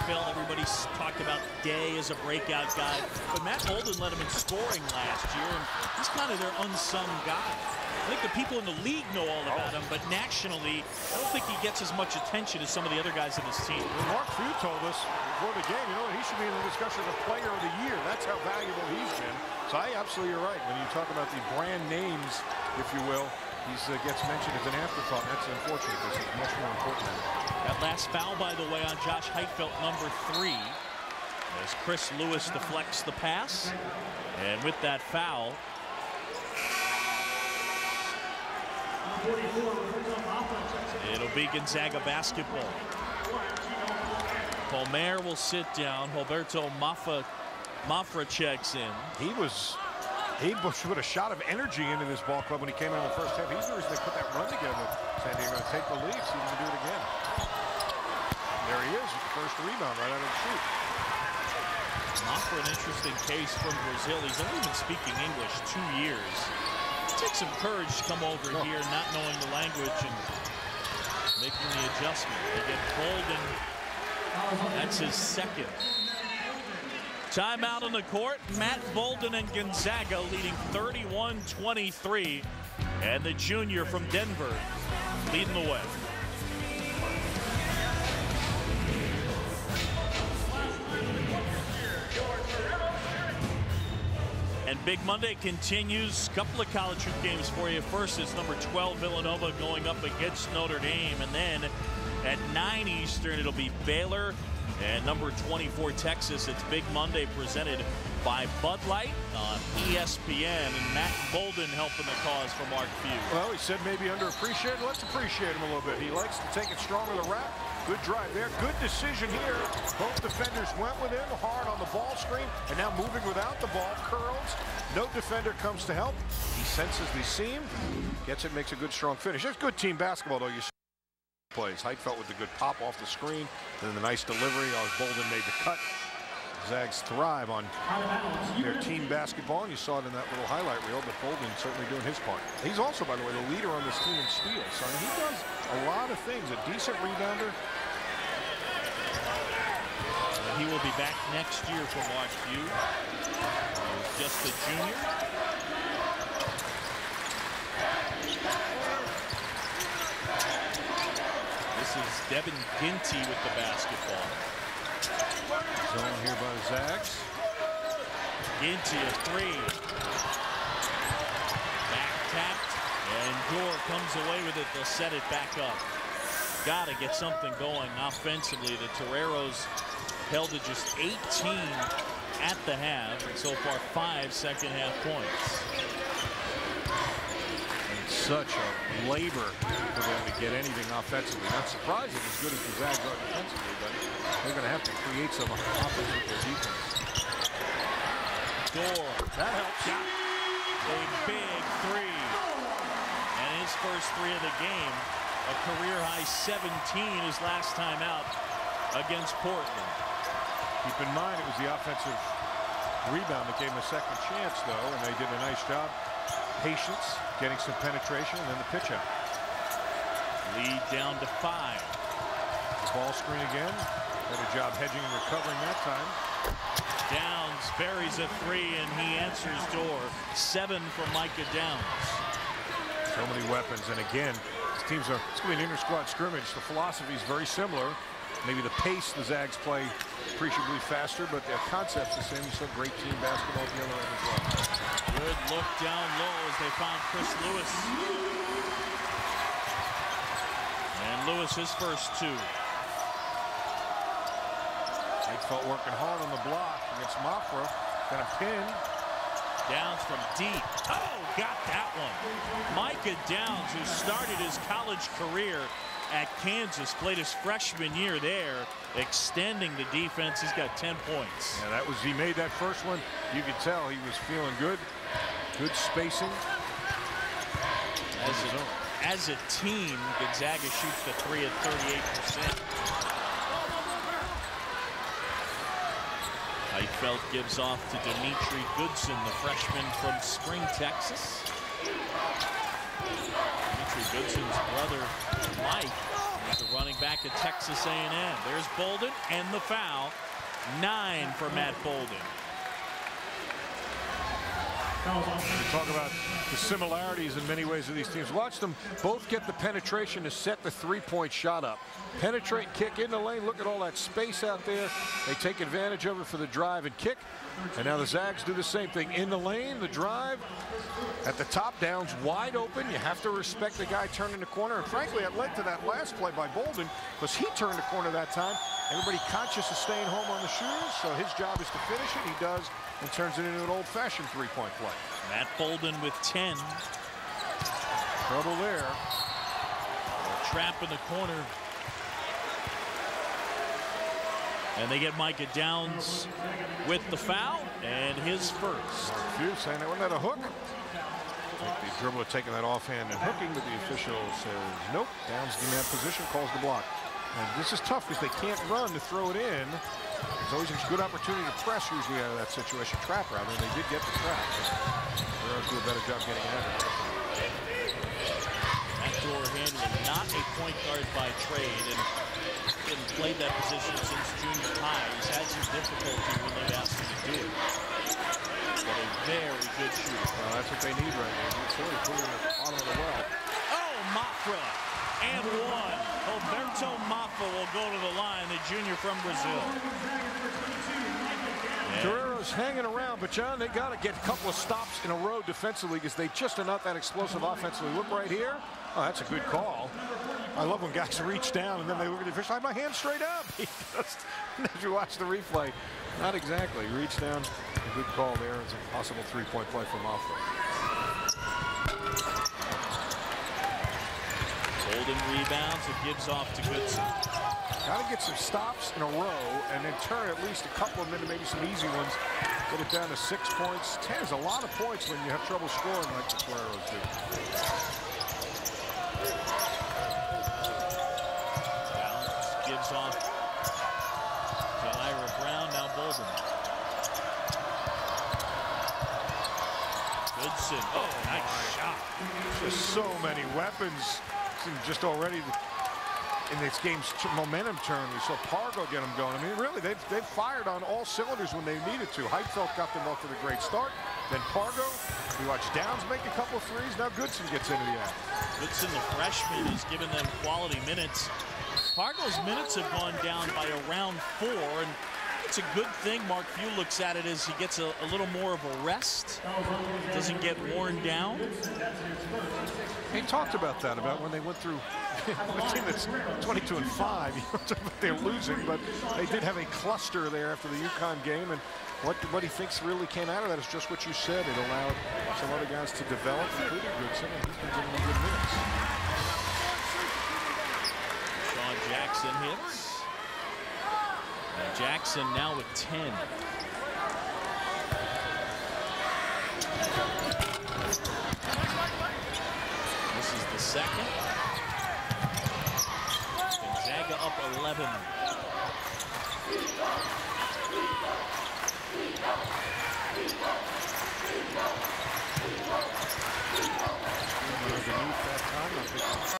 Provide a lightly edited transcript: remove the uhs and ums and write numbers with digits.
Heitfeld, everybody talked about Day as a breakout guy, but Matt Bolden led him in scoring last year, and he's kind of their unsung guy. I think the people in the league know all about him, but nationally, I don't think he gets as much attention as some of the other guys in this team. Well, Mark Few told us before the game, you know what, he should be in the discussion of Player of the Year. That's how valuable he's been. So I absolutely you're right. When you talk about the brand names, if you will, he gets mentioned as an afterthought. That's unfortunate because he's much more important than that. That last foul, by the way, on Josh Heitfeld, number 3, as Chris Lewis deflects the pass. And with that foul, it'll be Gonzaga basketball. Palmer will sit down. Roberto Mafra checks in. He put a shot of energy into this ball club when he came in the first half. He's the reason they put that run together. San Diego to take the lead, see if he can do it again. There he is with the first rebound right out of the shoot. Mafra, an interesting case from Brazil. He's only been speaking English 2 years. It takes some courage to come over here not knowing the language and making the adjustment. They get Bolden. That's his second. Timeout on the court. Matt Bolden and Gonzaga leading 31-23. And the junior from Denver leading the way. And Big Monday continues. Couple of college hoop games for you. First is number 12 Villanova going up against Notre Dame, and then at 9 Eastern it'll be Baylor and number 24 Texas. It's Big Monday presented by Bud Light on ESPN, and Matt Bolden helping the cause for Mark Few. Well, he said maybe underappreciated. Let's appreciate him a little bit. He likes to take it strong with the rack. Good drive there. Good decision here. Both defenders went with him hard on the ball screen, and now moving without the ball. Curls. No defender comes to help. He senses the seam. Gets it, makes a good, strong finish. That's good team basketball, though. You see plays. Heitfeld with the good pop off the screen. Then the nice delivery. Bolden made the cut. Zags thrive on their team basketball, and you saw it in that little highlight reel, but Bolden certainly doing his part. He's also, by the way, the leader on this team in steals. So I mean, he does a lot of things. A decent rebounder. And he will be back next year for Mark Few. He's just a junior. This is Devin Ginty with the basketball. Zone here by the Zags. Ginty a 3. Back tapped, and Gore comes away with it. They'll set it back up. Got to get something going offensively. The Toreros held to just 18 at the half, and so far 5 second-half points. And such a labor for them to get anything offensively. Not surprising as good as the Zags are defensively, but they're going to have to create some offense with their defense. Gore, that helps. A big 3. And his first 3 of the game. A career-high 17 his last time out against Portland. Keep in mind, it was the offensive rebound that gave him a second chance, though, and they did a nice job. Patience, getting some penetration, and then the pitch out. Lead down to 5. The ball screen again. Did a job hedging and recovering that time. Downs buries a 3, and he answers door. 7 for Micah Downs. So many weapons, and again, these teams are, it's going to be an inter-squad scrimmage. The philosophy is very similar. Maybe the pace the Zags play appreciably faster, but their concept's the same. So great team basketball at the other end as well. Good look down low as they found Chris Lewis. And Lewis his first 2. Heitfeld working hard on the block against Mafra. Got a pin. Downs from deep. Oh, got that one. Micah Downs, who started his college career at Kansas, played his freshman year there, extending the defense. He's got 10 points. Yeah, he made that first one. You could tell he was feeling good. Good spacing. As a team, Gonzaga shoots the 3 at 38%. Heitfeld gives off to Dimitri Goodson, the freshman from Spring, Texas. Dimitri Goodson's brother, Mike, The running back at Texas A&M. There's Bolden and the foul. 9 for Matt Bolden. We talk about the similarities in many ways of these teams. Watch them both get the penetration to set the three-point shot up. Penetrate, kick in the lane. Look at all that space out there. They take advantage of it for the drive and kick. And now the Zags do the same thing. In the lane, the drive. At the top, downs wide open. You have to respect the guy turning the corner. And frankly, it led to that last play by Bolden because he turned the corner that time. Everybody conscious of staying home on the shooters, so his job is to finish it. He does and turns it into an old-fashioned three-point play. Matt Bolden with 10. Trouble there. Trap in the corner. And they get Micah Downs with the foul and his first. Few saying that wasn't that a hook? The dribbler taking that offhand and hooking, but the official says nope. Downs in that position, calls the block. And this is tough because they can't run to throw it in. There's always a good opportunity to press usually out of that situation. Trap rather, and they did get the trap. They always do a better job getting at it. Backdoor handling, not a point guard by trade, and didn't play that position since junior high. He's had some difficulty when they've asked him to do it. But a very good shooter. Well, that's what they need right now. He's sort of putting it on the well. Oh, Mafra. And one. Roberto Mafra will go to the line, the junior from Brazil. Guerrero's hanging around, but John, they got to get a couple of stops in a row defensively because they just are not that explosive offensively. Look right here. Oh, that's a good call. I love when guys reach down and then they look at the official. I have my hand straight up. He just, if you watch the replay, not exactly. Reach down. A good call there. It's a possible three-point play for Mafra. Bolden rebounds. It gives off to Goodson. Got to get some stops in a row and then turn at least a couple of them into maybe some easy ones. Get it down to 6 points. 10 is a lot of points when you have trouble scoring like the Toreros do. Downs gives off to Ira Brown. Now Bolden. Goodson. Oh, nice shot. Just so many weapons. Just already in this game's momentum turn, we saw Pargo get them going. I mean, really, they've fired on all cylinders when they needed to. Heitfeld got them off to a great start. Then Pargo, we watched Downs make a couple of threes. Now Goodson gets into the act. Goodson, the freshman, has given them quality minutes. Pargo's minutes have gone down by around 4, and it's a good thing. Mark Few looks at it as he gets a little more of a rest. Doesn't get worn down. He talked about that, about when they went through a team that's 22-5. They're losing, but they did have a cluster there after the UConn game, and what he thinks really came out of that is just what you said. It allowed some other guys to develop, including Goodson, and he's been giving them good minutes. Sean Jackson hits. And Jackson now with 10. This is the second. Gonzaga up 11. Underneath that time, I think